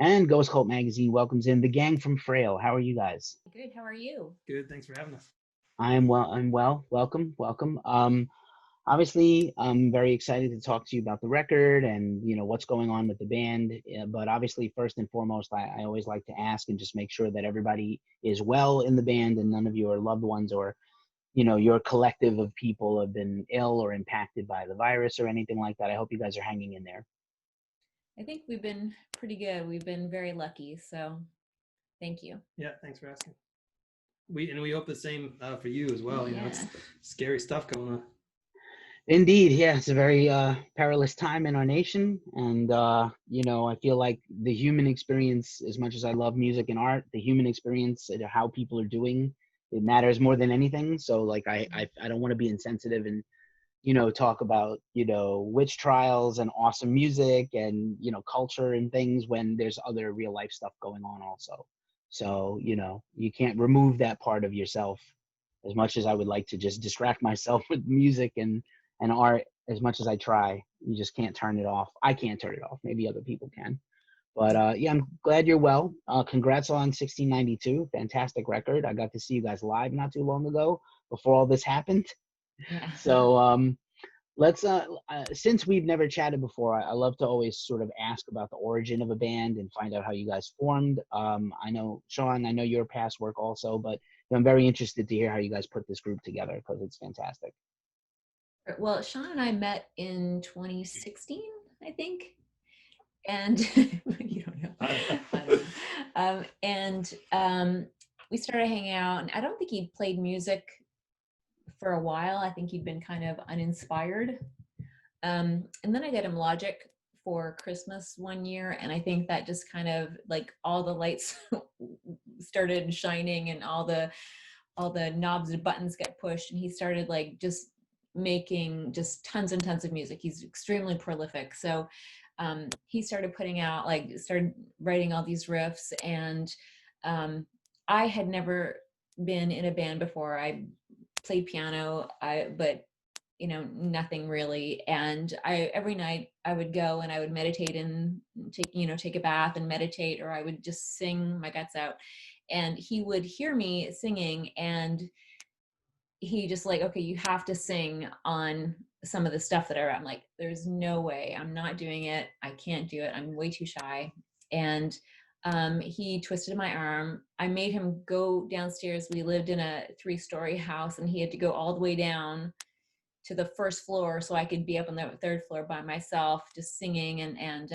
And Ghost Cult Magazine welcomes in the gang from Frayle. How are you guys? Good. How are you? Good. Thanks for having us. I am well. I'm well. Welcome, welcome. Obviously, I'm very excited to talk to you about the record and what's going on with the band. But obviously, first and foremost, I always like to ask and just make sure that everybody is well in the band and none of your loved ones or your collective of people have been ill or impacted by the virus or anything like that. I hope you guys are hanging in there. I think we've been pretty good. We've been very lucky. So thank you. Yeah, thanks for asking. We hope the same for you as well. It's Yeah. scary stuff going on. Indeed, yeah, it's a very perilous time in our nation, and I feel like the human experience, as much as I love music and art, the human experience and how people are doing, it matters more than anything. So, like, I don't want to be insensitive and talk about witch trials and awesome music and culture and things when there's other real life stuff going on also. So you can't remove that part of yourself as much as I would like to just distract myself with music and art as much as I try. You just can't turn it off. I can't turn it off. Maybe other people can. But yeah, I'm glad you're well. Congrats on 1692. Fantastic record. I got to see you guys live not too long ago before all this happened. Yeah. So let's since we've never chatted before, I love to always sort of ask about the origin of a band and find out how you guys formed. I know, Sean, I know your past work also, but I'm very interested to hear how you guys put this group together because it's fantastic. Well, Sean and I met in 2016, I think. And you don't know. I don't know. And we started hanging out, and I don't think he'd played music for a while. I think he'd been kind of uninspired. And then I got him Logic for Christmas one year, and I think that just kind of like all the lights started shining, and all the knobs and buttons get pushed, and he started like just making just tons and tons of music. He's extremely prolific, so he started putting out started writing all these riffs, and I had never been in a band before. I played piano, but nothing really. And I every night I would go and I would meditate and take a bath and meditate, or I would just sing my guts out. And he would hear me singing, and he just like, okay, you have to sing on some of the stuff that I write. I'm like, there's no way, I'm not doing it. I can't do it. I'm way too shy. And he twisted my arm. I made him go downstairs. We lived in a 3-story house, and he had to go all the way down to the first floor so I could be up on the third floor by myself, just singing. And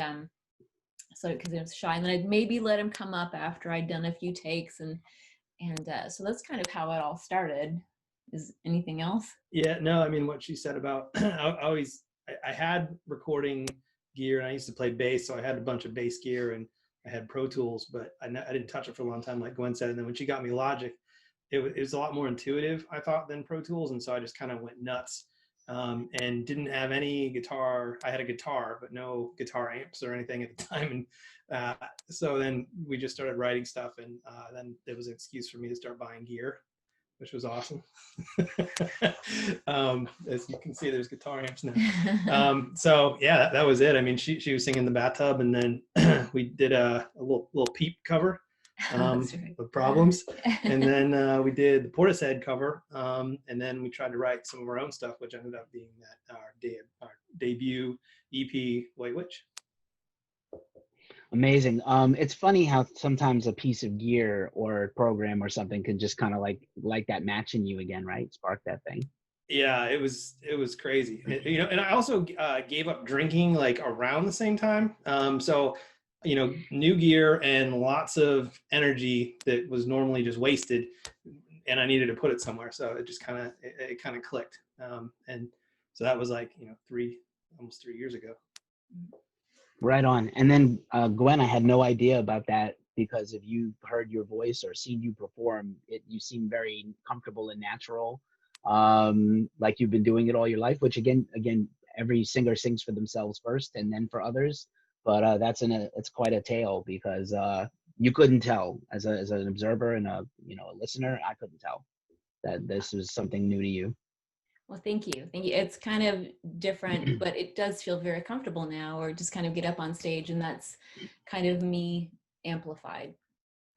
so because I was shy, and then I'd maybe let him come up after I'd done a few takes, and so that's kind of how it all started. Is anything else? Yeah, no, I mean what she said about I had recording gear, and I used to play bass, so I had a bunch of bass gear and I had Pro Tools, but I didn't touch it for a long time, like Gwen said. And then when she got me Logic, it was a lot more intuitive, I thought, than Pro Tools, and so I just kind of went nuts. And didn't have any guitar. I had a guitar, but no guitar amps or anything at the time. And so then we just started writing stuff, and then there was an excuse for me to start buying gear, which was awesome. As you can see, there's guitar amps now. So yeah, that was it. I mean, she was singing in the bathtub, and then we did a little Peep cover with Problems, and then we did the Portishead cover, and then we tried to write some of our own stuff, which ended up being our debut EP, White Witch. Amazing. It's funny how sometimes a piece of gear or a program or something can just kind of like that match in you again, right? Spark that thing. Yeah, it was crazy. And I also gave up drinking like around the same time. So new gear and lots of energy that was normally just wasted, and I needed to put it somewhere. So it just it kind of clicked. And so that was like almost 3 years ago. Right on. And then Gwen, I had no idea about that because if you heard your voice or seen you perform, you seem very comfortable and natural, like you've been doing it all your life. Which again, every singer sings for themselves first and then for others. But it's quite a tale because you couldn't tell as an observer and a listener. I couldn't tell that this was something new to you. Well, thank you. Thank you. It's kind of different, but it does feel very comfortable now, or just kind of get up on stage, and that's kind of me amplified,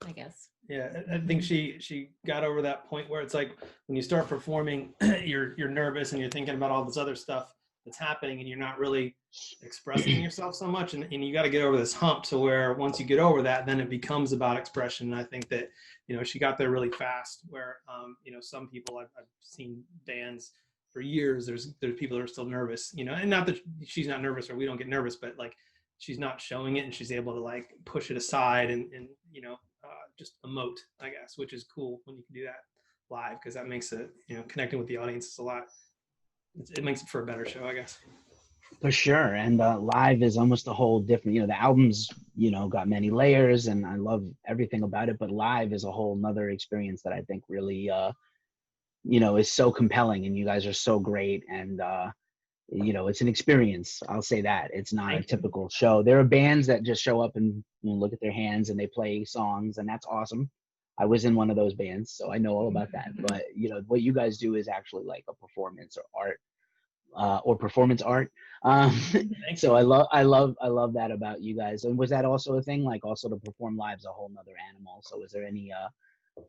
I guess. Yeah, I think she got over that point where it's like when you start performing, you're nervous and you're thinking about all this other stuff that's happening, and you're not really expressing yourself so much, and you got to get over this hump to where once you get over that, then it becomes about expression. And I think that, you know, she got there really fast. Where you know, some people I've seen bands for years. There's people that are still nervous, you know, and not that she's not nervous or we don't get nervous, but like she's not showing it, and she's able to like push it aside and you know, just emote, I guess, which is cool when you can do that live, because that makes it, you know, connecting with the audience is a lot. It makes it for a better show, I guess. For sure. And live is almost a whole different, you know, the album's, you know, got many layers and I love everything about it, but live is a whole nother experience that I think really, you know, is so compelling, and you guys are so great. And, you know, it's an experience. I'll say that. It's not a typical show. There are bands that just show up and, you know, look at their hands and they play songs, and that's awesome. I was in one of those bands, so I know all about that. But, you know, what you guys do is actually like a performance or art, or performance art. So I love that about you guys. And was that also a thing? Like, also to perform live is a whole nother animal. So is there any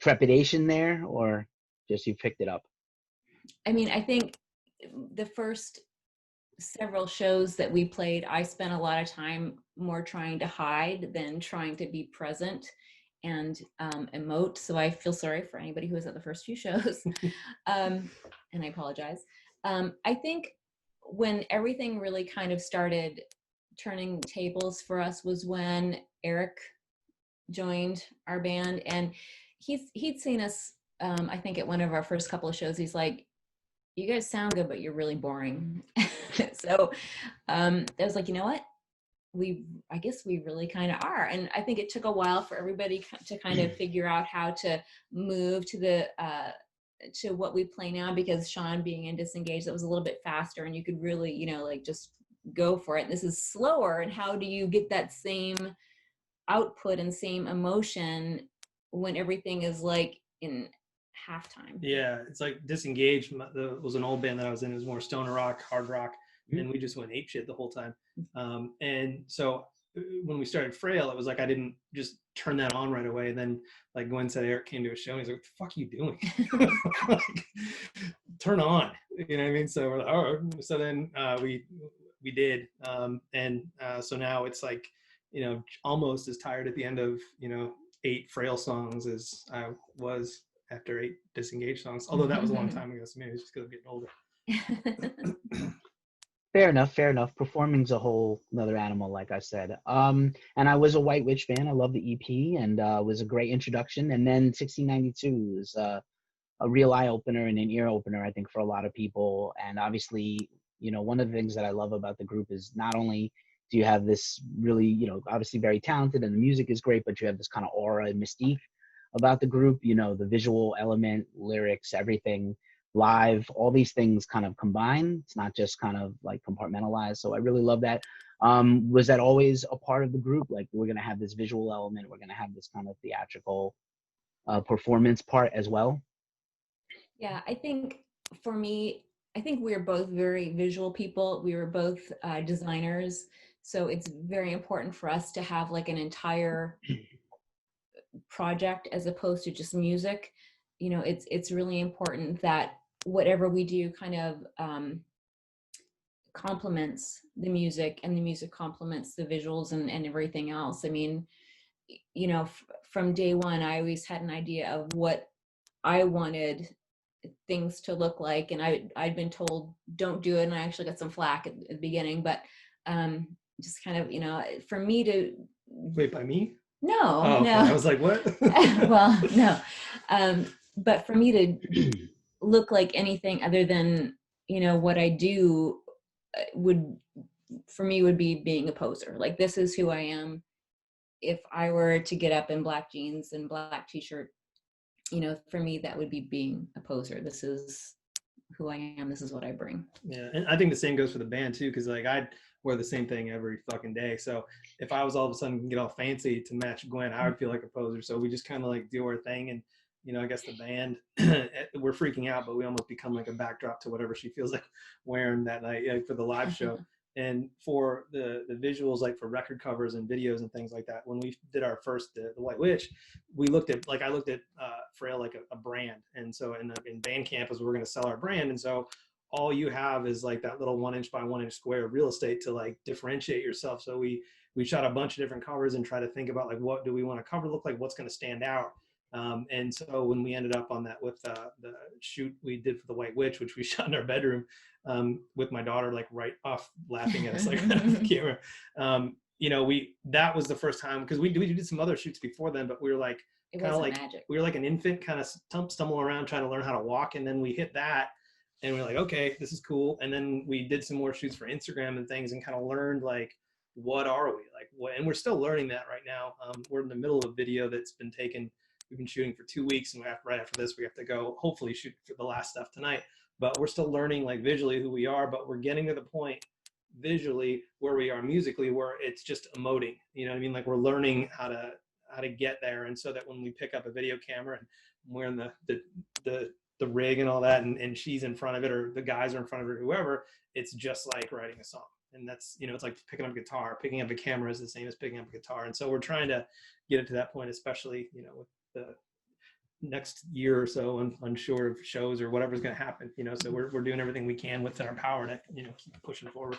trepidation there, or just you picked it up? I mean, I think the first several shows that we played, I spent a lot of time more trying to hide than trying to be present and emote. So I feel sorry for anybody who was at the first few shows, and I apologize. I think when everything really kind of started turning tables for us was when Eric joined our band, and he'd seen us. I think at one of our first couple of shows, he's like, "You guys sound good, but you're really boring." So I was like, you know what? I guess we really kind of are. And I think it took a while for everybody to kind of figure out how to move to what we play now, because Sean being in Disengage, that was a little bit faster and you could really, you know, like just go for it. And this is slower. And how do you get that same output and same emotion when everything is like in halftime? Yeah, it's like Disengage was an old band that I was in. It was more stoner rock, hard rock, and we just went ape shit the whole time. And so when we started Frayle, it was like I didn't just turn that on right away. And then, like Gwen said, Eric came to a show and he's like, "What the fuck are you doing?" Like, turn on, you know what I mean? So we're like, oh, so then we did, and so now it's like, you know, almost as tired at the end of, you know, 8 Frayle songs as I was after 8 Disengage songs, although that was a long time ago, so maybe it's just because I'm getting older. Fair enough, fair enough. Performing's a whole another animal, like I said. And I was a White Witch fan. I love the EP, and was a great introduction. And then 1692 was a real eye opener and an ear opener, I think, for a lot of people. And obviously, you know, one of the things that I love about the group is not only do you have this really, you know, obviously very talented and the music is great, but you have this kind of aura and mystique about the group, you know, the visual element, lyrics, everything, live, all these things kind of combine. It's not just kind of like compartmentalized. So I really love that. Was that always a part of the group? Like, we're going to have this visual element, we're going to have this kind of theatrical performance part as well? Yeah, I think for me, I think we're both very visual people. We were both designers. So it's very important for us to have like an entire project as opposed to just music. You know, it's really important that whatever we do kind of complements the music, and the music complements the visuals and everything else. I mean, you know, from day one, I always had an idea of what I wanted things to look like, and I'd been told don't do it, and I actually got some flack at the beginning, but just kind of, you know, for me to Wait, by me? no, oh, no. okay. I was like, what? Well, no, but for me to look like anything other than, you know, what I do would, for me, would be being a poser. Like, this is who I am. If I were to get up in black jeans and black t-shirt, you know, for me, that would be being a poser. This is who I am. This is what I bring. Yeah, and I think the same goes for the band too, because like I'd wear the same thing every fucking day. So if I was all of a sudden get all fancy to match Gwen, I would feel like a poser. So we just kind of like do our thing, and you know, I guess the band, we're freaking out, but we almost become like a backdrop to whatever she feels like wearing that night, like, for the live show. And for the visuals, like for record covers and videos and things like that, when we did our first, the White Witch, we looked at, like, I looked at Frayle like a brand. And so in Bandcamp, as we're going to sell our brand. And so all you have is like that little 1 inch by 1 inch square of real estate to like differentiate yourself. So we shot a bunch of different covers and try to think about like, what do we want a cover look like? What's going to stand out? And so when we ended up on that with the shoot we did for the White Witch, which we shot in our bedroom, with my daughter like right off laughing at us like on the camera, you know, that was the first time, because we did some other shoots before then, but we were like kind of like magic. We were like an infant kind of stumbling around trying to learn how to walk, and then we hit that and we we're like, okay, this is cool. And then we did some more shoots for Instagram and things and kind of learned like, what are we like, what, and we're still learning that right now. We're in the middle of a video that's been taken. We've been shooting for 2 weeks, and right after this, we have to go hopefully shoot for the last stuff tonight. But we're still learning like visually who we are, but we're getting to the point visually where we are musically, where it's just emoting. You know what I mean? Like, we're learning how to get there, and so that when we pick up a video camera and I'm wearing the rig and all that, and she's in front of it, or the guys are in front of it, or whoever, it's just like writing a song. And that's, you know, it's like picking up a guitar. Picking up a camera is the same as picking up a guitar. And so we're trying to get it to that point, especially, you know, with the next year or so, unsure of shows or whatever's going to happen, you know. So we're doing everything we can within our power to, you know, keep pushing forward.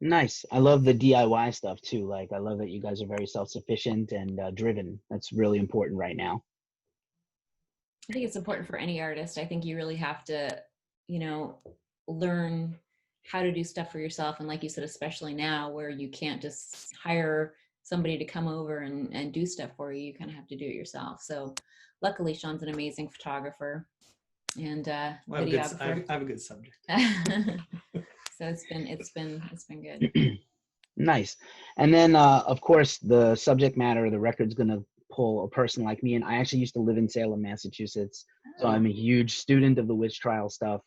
Nice. I love the DIY stuff too. Like, I love that you guys are very self-sufficient and driven. That's really important right now. I think it's important for any artist. I think you really have to, you know, learn how to do stuff for yourself. And like you said, especially now where you can't just hire somebody to come over and do stuff for you, you kind of have to do it yourself. So luckily Sean's an amazing photographer and videographer. I have a good subject. So it's been good. Nice. And then of course the subject matter of the record's gonna pull a person like me. And I actually used to live in Salem, Massachusetts. So I'm a huge student of the witch trial stuff.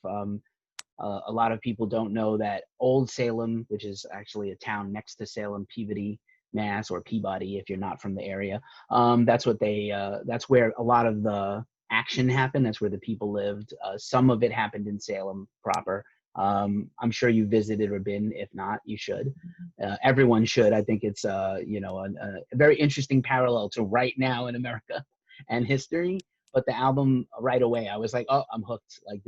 A lot of people don't know that Old Salem, which is actually a town next to Salem, Peabody, Mass, or Peabody if you're not from the area, that's where a lot of the action happened. That's where the people lived. Some of it happened in Salem proper. I'm sure you visited or been. If not, you should. Everyone should. I think it's you know, a very interesting parallel to right now in America and history. But the album, right away, I was like, oh, I'm hooked. Like,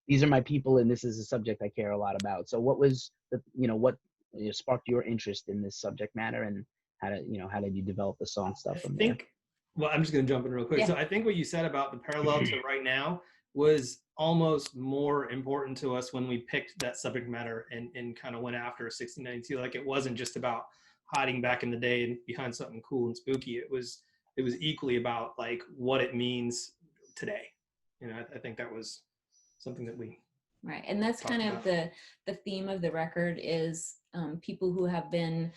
these are my people, and this is a subject I care a lot about. So what was what sparked your interest in this subject matter, and how did you develop the song stuff from there? Well, I'm just going to jump in real quick. Yeah. So I think what you said about the parallel to right now was almost more important to us when we picked that subject matter and kind of went after 1692. Like, it wasn't just about hiding back in the day and behind something cool and spooky. It was equally about like what it means today. You know, I think that was something that we right. And that's kind of the theme of the record is people who have been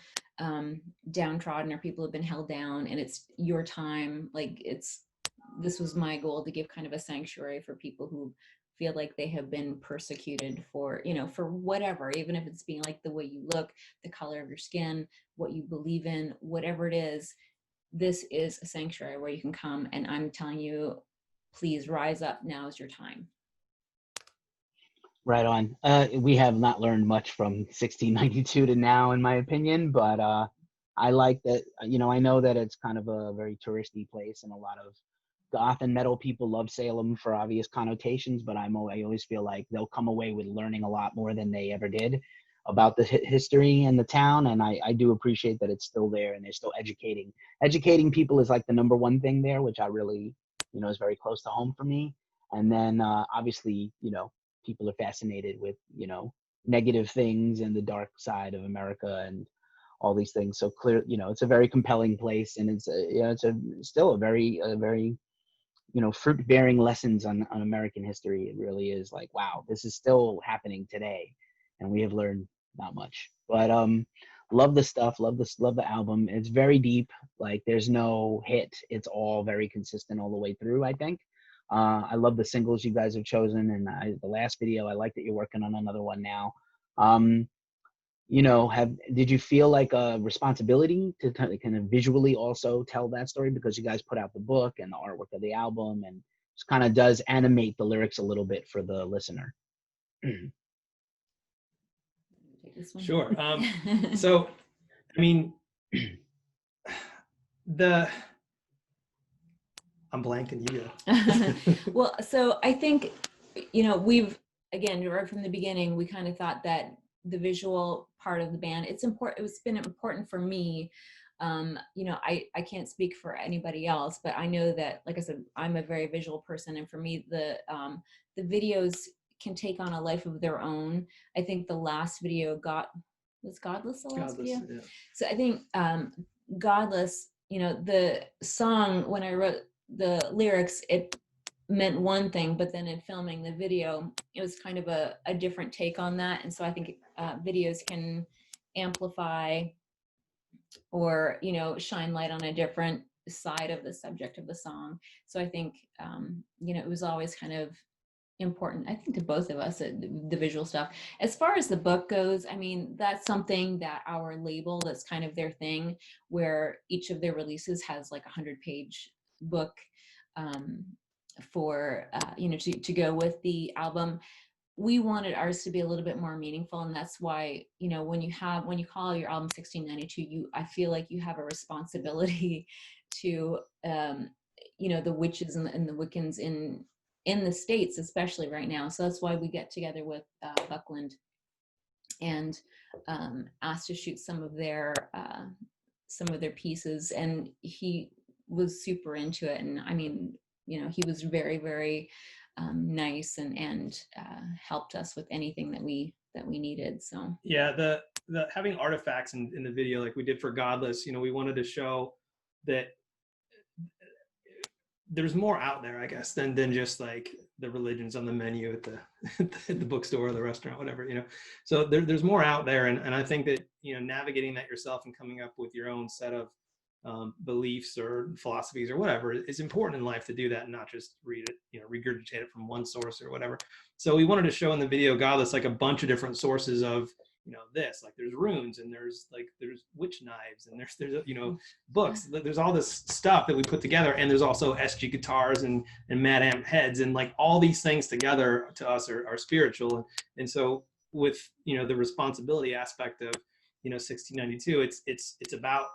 downtrodden, or people who have been held down, and it's your time. Like, this was my goal, to give kind of a sanctuary for people who feel like they have been persecuted for, you know, for whatever, even if it's being like the way you look, the color of your skin, what you believe in, whatever it is. This is a sanctuary where you can come, and I'm telling you, please rise up. Now is your time. Right on. We have not learned much from 1692 to now, in my opinion, but I like that, you know, I know that it's kind of a very touristy place, and a lot of goth and metal people love Salem for obvious connotations, but I always feel like they'll come away with learning a lot more than they ever did about the history and the town. And I do appreciate that it's still there, and they're still educating. Educating people is like the number one thing there, which I really, you know, is very close to home for me. And then obviously, you know, people are fascinated with, you know, negative things and the dark side of America and all these things. So clear, you know, it's a very compelling place, and it's still a very you know, fruit-bearing lessons on American history. It really is like, wow, this is still happening today, and we have learned not much. But love the stuff, love the album. It's very deep. Like, there's no hit. It's all very consistent all the way through, I think. I love the singles you guys have chosen, and the last video, I like that you're working on another one now. did you feel like a responsibility to kind of visually also tell that story, because you guys put out the book and the artwork of the album, and just kind of does animate the lyrics a little bit for the listener? Take this one. Sure. So, I mean, I'm blanking. You go. Well, so I think, we've, again, right from the beginning, we kind of thought that the visual part of the band, it's important. It's been important for me. I can't speak for anybody else, but I know that, like I said, I'm a very visual person, and for me, the videos can take on a life of their own. I think the last video was Godless the last Godless, video? yeah. So I think Godless, the song, when I wrote the lyrics, it meant one thing, but then in filming the video, it was kind of a different take on that. And so I think videos can amplify or, shine light on a different side of the subject of the song. So I think, it was always kind of important, I think, to both of us, the visual stuff. As far as the book goes, I mean, that's something that our label, that's kind of their thing, where each of their releases has like 100-page book for to go with the album. We wanted ours to be a little bit more meaningful, and that's why, when you call your album 1692, I feel like you have a responsibility to the witches and the Wiccans in the States, especially right now. So that's why we get together with Buckland and asked to shoot some of their pieces, and he was super into it. And I mean, he was very, very nice and helped us with anything that we needed. So yeah, the having artifacts in the video, like we did for Godless, we wanted to show that there's more out there, I guess, than just like the religions on the menu at the bookstore or the restaurant, whatever, So there's more out there, and I think that navigating that yourself and coming up with your own set of beliefs or philosophies or whatever is important in life, to do that and not just read it, regurgitate it from one source or whatever. So we wanted to show in the video Godless like a bunch of different sources of this, like there's runes, and there's witch knives, and there's books, there's all this stuff that we put together, and there's also SG guitars and Mad Amp heads, and like all these things together to us are spiritual. And so with the responsibility aspect of 1692, it's about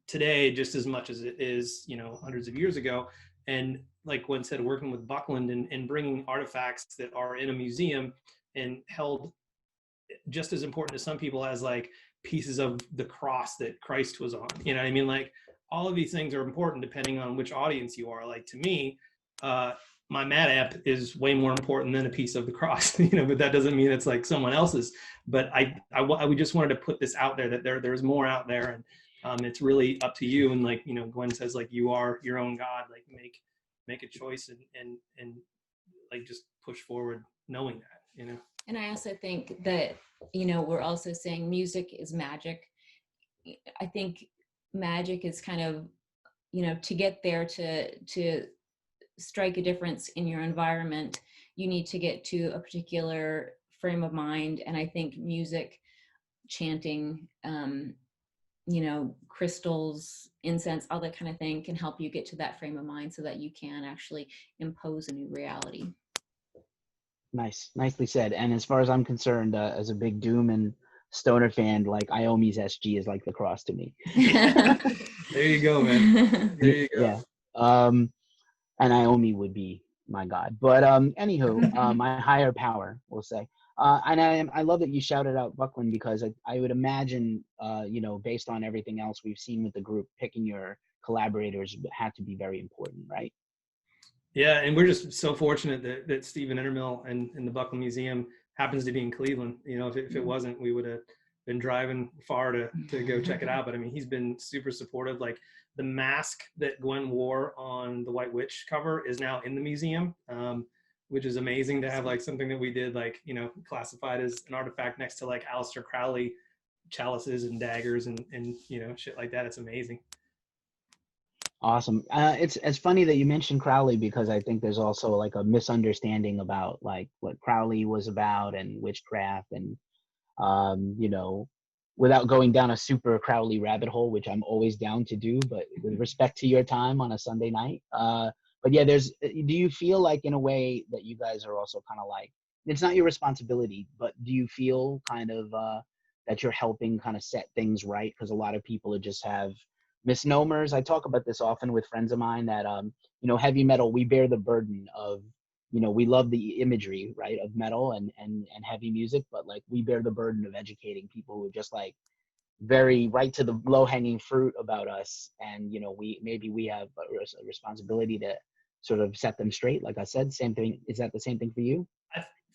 today just as much as it is hundreds of years ago. And like Gwen said, working with Buckland and bringing artifacts that are in a museum and held just as important to some people as like pieces of the cross that Christ was on. You know what I mean? Like all of these things are important depending on which audience you are. Like to me, my Mad Amp is way more important than a piece of the cross, but that doesn't mean it's like someone else's. But we just wanted to put this out there, that there's more out there, and it's really up to you. And like, Gwen says, like, you are your own God, like make a choice and like just push forward knowing that. And I also think that, we're also saying music is magic. I think magic is kind of, to get there, to strike a difference in your environment, you need to get to a particular frame of mind. And I think music, chanting, crystals, incense, all that kind of thing can help you get to that frame of mind so that you can actually impose a new reality. Nicely said. And as far as I'm concerned, as a big Doom and Stoner fan, like Iommi's SG is like the cross to me. There you go, man. There you go. Yeah. And Iommi would be my God. But anywho, my higher power, we'll say. And I love that you shouted out Buckland, because I would imagine, based on everything else we've seen with the group, picking your collaborators had to be very important, right? Yeah, and we're just so fortunate that Stephen Intermill and the Buckland Museum happens to be in Cleveland. If it wasn't, we would have been driving far to go check it out. But I mean, he's been super supportive. Like the mask that Gwen wore on the White Witch cover is now in the museum, which is amazing to have like something that we did, like, classified as an artifact next to like Aleister Crowley chalices and daggers and shit like that. It's amazing. Awesome. It's funny that you mentioned Crowley, because I think there's also like a misunderstanding about like what Crowley was about and witchcraft, and without going down a super Crowley rabbit hole, which I'm always down to do, but with respect to your time on a Sunday night. But yeah, do you feel like in a way that you guys are also kind of like, it's not your responsibility, but do you feel kind of that you're helping kind of set things right? Because a lot of people just have misnomers. I talk about this often with friends of mine that, heavy metal, we bear the burden of, we love the imagery, right, of metal and heavy music, but like we bear the burden of educating people who are just like very right to the low hanging fruit about us. And, we have a responsibility to sort of set them straight. Like I said, same thing. Is that the same thing for you?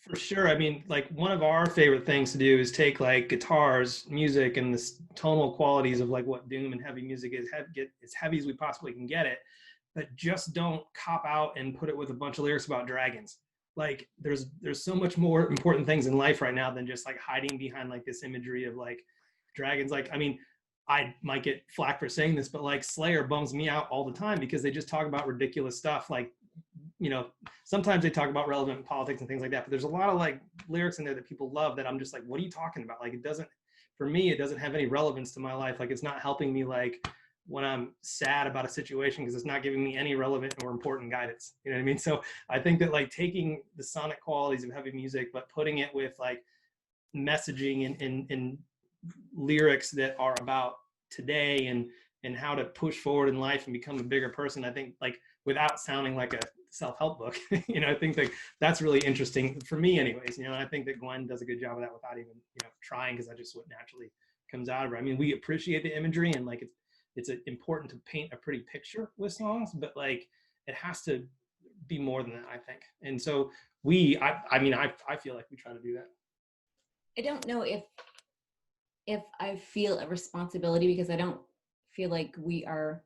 For sure. I mean, like one of our favorite things to do is take like guitars, music, and the tonal qualities of like what doom and heavy music is, get as heavy as we possibly can get it, but just don't cop out and put it with a bunch of lyrics about dragons. Like there's so much more important things in life right now than just like hiding behind like this imagery of like dragons. Like, I mean, I might get flack for saying this, but like Slayer bums me out all the time because they just talk about ridiculous stuff. Like, sometimes they talk about relevant politics and things like that, but there's a lot of like lyrics in there that people love that I'm just like, what are you talking about? Like, for me, it doesn't have any relevance to my life. Like, it's not helping me like when I'm sad about a situation because it's not giving me any relevant or important guidance. You know what I mean? So I think that like taking the sonic qualities of heavy music, but putting it with like messaging and lyrics that are about today and how to push forward in life and become a bigger person, I think like without sounding like a self-help book, I think that that's really interesting for me anyways, and I think that Gwyn does a good job of that without even, trying, because that's just what naturally comes out of her. I mean, we appreciate the imagery and like it's important to paint a pretty picture with songs, but like it has to be more than that, I think. And so I feel like we try to do that. I don't know if I feel a responsibility, because I don't feel like we are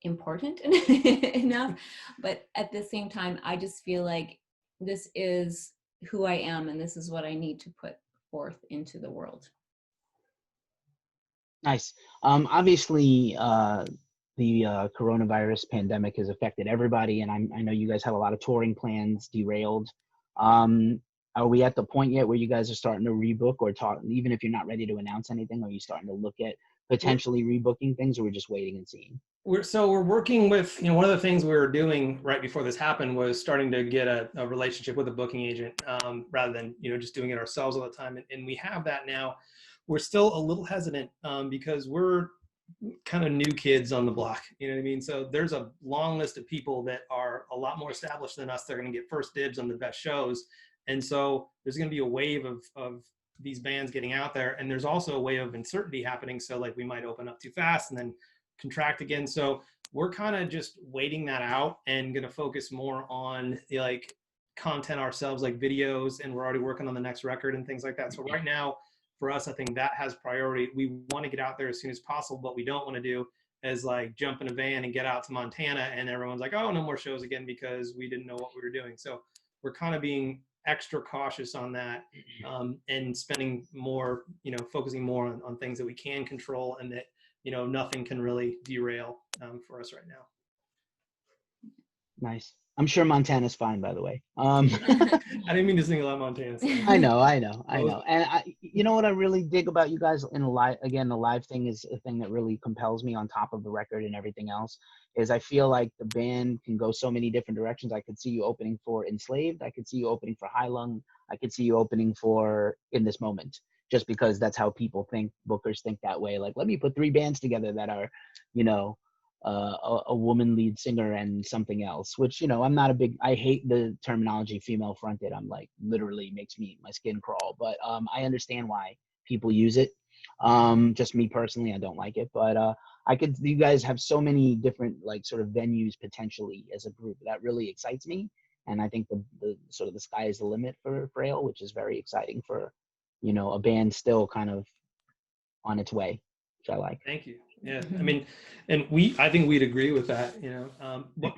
important enough, but at the same time, I just feel like this is who I am and this is what I need to put forth into the world. Nice. Obviously, the coronavirus pandemic has affected everybody, and I know you guys have a lot of touring plans derailed. Are we at the point yet where you guys are starting to rebook or talk, even if you're not ready to announce anything? Are you starting to look at potentially rebooking things, or we're just waiting and seeing? We're working with, one of the things we were doing right before this happened was starting to get a relationship with a booking agent, rather than, just doing it ourselves all the time. And we have that now. We're still a little hesitant because we're kind of new kids on the block. You know what I mean? So there's a long list of people that are a lot more established than us. They're going to get first dibs on the best shows. And so there's going to be a wave of these bands getting out there. And there's also a wave of uncertainty happening. So like we might open up too fast and then contract again. So we're kind of just waiting that out and going to focus more on like content ourselves, like videos. And we're already working on the next record and things like that. So right now, for us, I think that has priority. We want to get out there as soon as possible. What we don't want to do is like jump in a van and get out to Montana and everyone's like, oh, no more shows again because we didn't know what we were doing. So we're kind of being extra cautious on that, and spending more, focusing more on things that we can control and that, nothing can really derail for us right now. Nice. I'm sure Montana's fine, by the way. I didn't mean to single out Montana. So. I know. And you know what I really dig about you guys in the live thing is a thing that really compels me on top of the record and everything else, is I feel like the band can go so many different directions. I could see you opening for Enslaved. I could see you opening for High Lung. I could see you opening for In This Moment, just because that's how people think, bookers think that way. Like, let me put 3 bands together that are, a woman lead singer and something else, which, I'm not a big, I hate the terminology female fronted. I'm like, literally makes my skin crawl, but I understand why people use it. Just me personally, I don't like it, but you guys have so many different like sort of venues potentially as a group that really excites me. And I think the sort of the sky is the limit for Frayle, which is very exciting for, a band still kind of on its way, which I like. Thank you. Yeah, I mean, and I think we'd agree with that,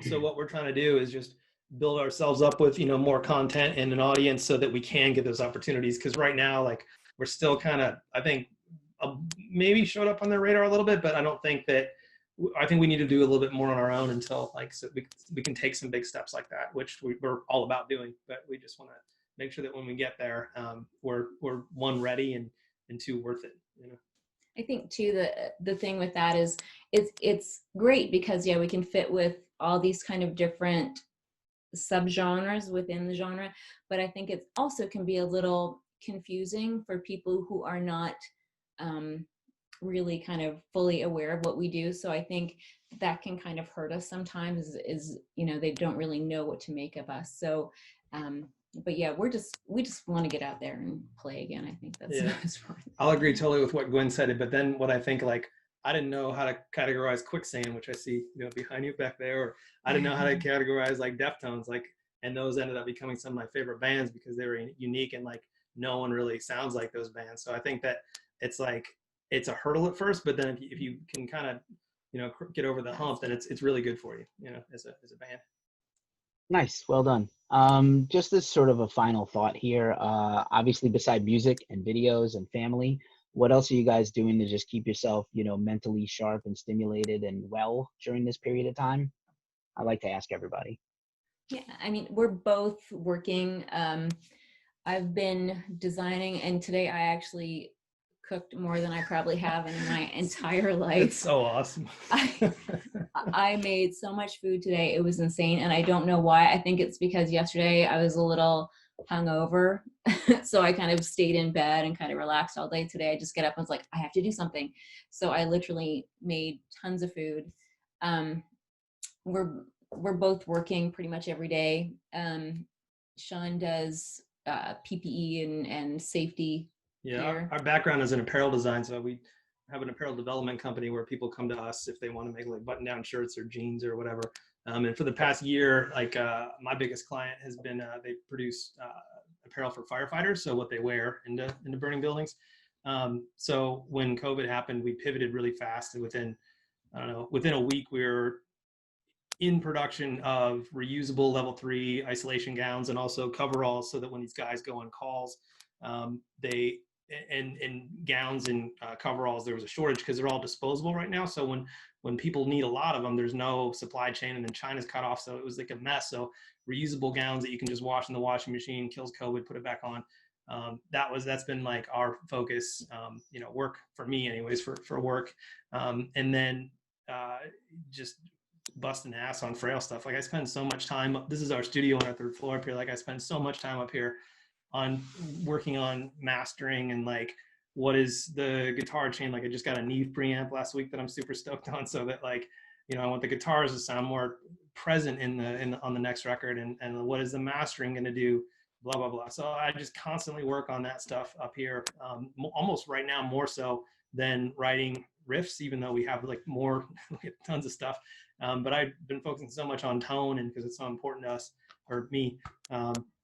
so what we're trying to do is just build ourselves up with, more content and an audience so that we can get those opportunities. Because right now, like, we're still kind of, I think, maybe showed up on their radar a little bit, but I think we need to do a little bit more on our own until like, so we can take some big steps like that, which we're all about doing. But we just want to make sure that when we get there, we're 1, ready, and 2, worth it, I think too the thing with that is it's great because we can fit with all these kind of different subgenres within the genre, but I think it also can be a little confusing for people who are not really kind of fully aware of what we do. So I think that can kind of hurt us sometimes is they don't really know what to make of us. So but yeah, we just want to get out there and play again. I think that's the most fun. I'll agree totally with what Gwyn said, but then what I think, like, I didn't know how to categorize Quicksand, which I see, behind you back there, or I didn't know how to categorize like Deftones, like, and those ended up becoming some of my favorite bands because they were unique and like no one really sounds like those bands. So I think that it's like, it's a hurdle at first, but then if you can kind of, get over the hump, then it's really good for you, as a band. Nice, well done. Just as sort of a final thought here, obviously beside music and videos and family, what else are you guys doing to just keep yourself, mentally sharp and stimulated and well during this period of time? I like to ask everybody. Yeah, I mean, we're both working. I've been designing, and today I actually cooked more than I probably have in my entire life. It's so awesome. I made so much food today. It was insane. And I don't know why. I think it's because yesterday I was a little hungover. So I kind of stayed in bed and kind of relaxed all day. Today I just get up and was like, I have to do something. So I literally made tons of food. We're both working pretty much every day. Sean does PPE and safety. Yeah, our background is in apparel design, so we have an apparel development company where people come to us if they want to make like button-down shirts or jeans or whatever. And for the past year, like my biggest client has been they produce apparel for firefighters, so what they wear into burning buildings. So when COVID happened, we pivoted really fast, and within a week we were in production of reusable level 3 isolation gowns and also coveralls, so that when these guys go on calls, they and gowns and coveralls, there was a shortage because they're all disposable right now. So when people need a lot of them, there's no supply chain, and then China's cut off, so it was like a mess. So reusable gowns that you can just wash in the washing machine, kills COVID, put it back on. That's been like our focus, work for me anyways, for work. And then just busting ass on Frayle stuff. Like I spend so much time, this is our studio on our 3rd floor up here. Like I spend so much time up here on working on mastering and like what is the guitar chain. Like I just got a Neve preamp last week that I'm super stoked on, so that like, I want the guitars to sound more present on the next record, and what is the mastering going to do, blah blah blah. So I just constantly work on that stuff up here, almost right now more so than writing riffs, even though we have like more tons of stuff. But I've been focusing so much on tone, and because it's so important to us, or me,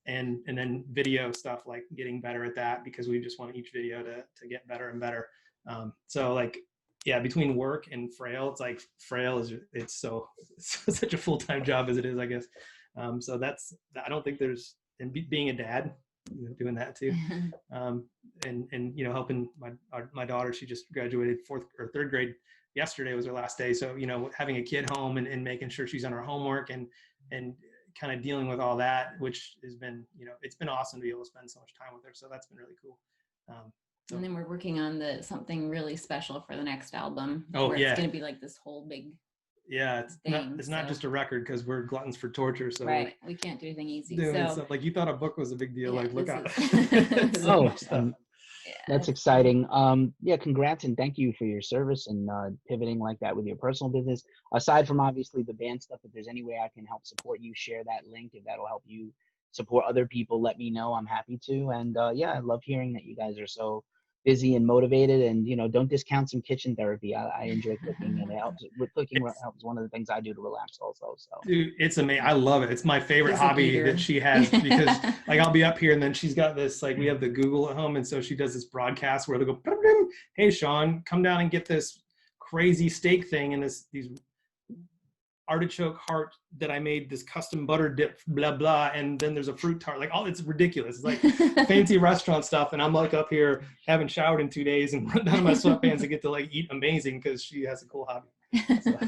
and then video stuff, like getting better at that, because we just want each video to get better and better. So like, yeah, between work and Frayle, it's like Frayle it's such a full-time job as it is, I guess. So I don't think there's, and being a dad, doing that too, and helping my daughter. She just graduated 4th or 3rd grade. Yesterday was her last day, so having a kid home and making sure she's on her homework and kind of dealing with all that, which has been, it's been awesome to be able to spend so much time with her. So that's been really cool. And then we're working on something really special for the next album. Oh yeah, it's going to be like this whole big. Yeah, it's not just a record, because we're gluttons for torture. So right, we can't do anything easy. So stuff, like you thought a book was a big deal. Yeah, like look out. That's exciting. Yeah, congrats and thank you for your service and pivoting like that with your personal business. Aside from obviously the band stuff, if there's any way I can help support you, share that link. If that'll help you support other people, let me know. I'm happy to. And yeah, I love hearing that you guys are so busy and motivated, and don't discount some kitchen therapy. I enjoy cooking, and it helps with cooking. Helps one of the things I do to relax also. So dude, it's amazing. I love it. It's my favorite hobby that she has, because like I'll be up here and then she's got this, like we have the Google at home, and so she does this broadcast where they go, hey Sean, come down and get this crazy steak thing and these artichoke heart that I made, this custom butter dip, blah blah, and then there's a fruit tart. Like, it's ridiculous. It's like fancy restaurant stuff, and I'm like up here, haven't showered in 2 days and run down my sweatpants and get to like eat amazing because she has a cool hobby. So,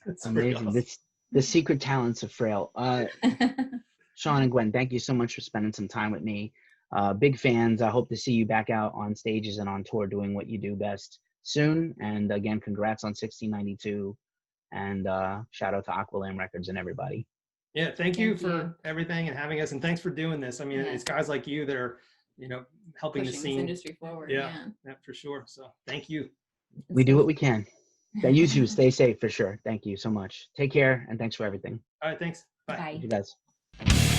it's amazing. Awesome. The secret talents of Frayle. Sean and Gwyn, thank you so much for spending some time with me. Big fans. I hope to see you back out on stages and on tour doing what you do best. soon. And again, congrats on 1692, and shout out to Aqualam Records and everybody. Yeah, thank you Thank for you. everything and having us, and thanks for doing this. I mean, Yeah. it's guys like you that are, helping the Pushing this scene. industry forward. Yeah, for sure. So thank you. We do what we can. You too. Stay safe for sure. Thank you so much. Take care, and thanks for everything. All right, thanks. Bye. Bye. You guys.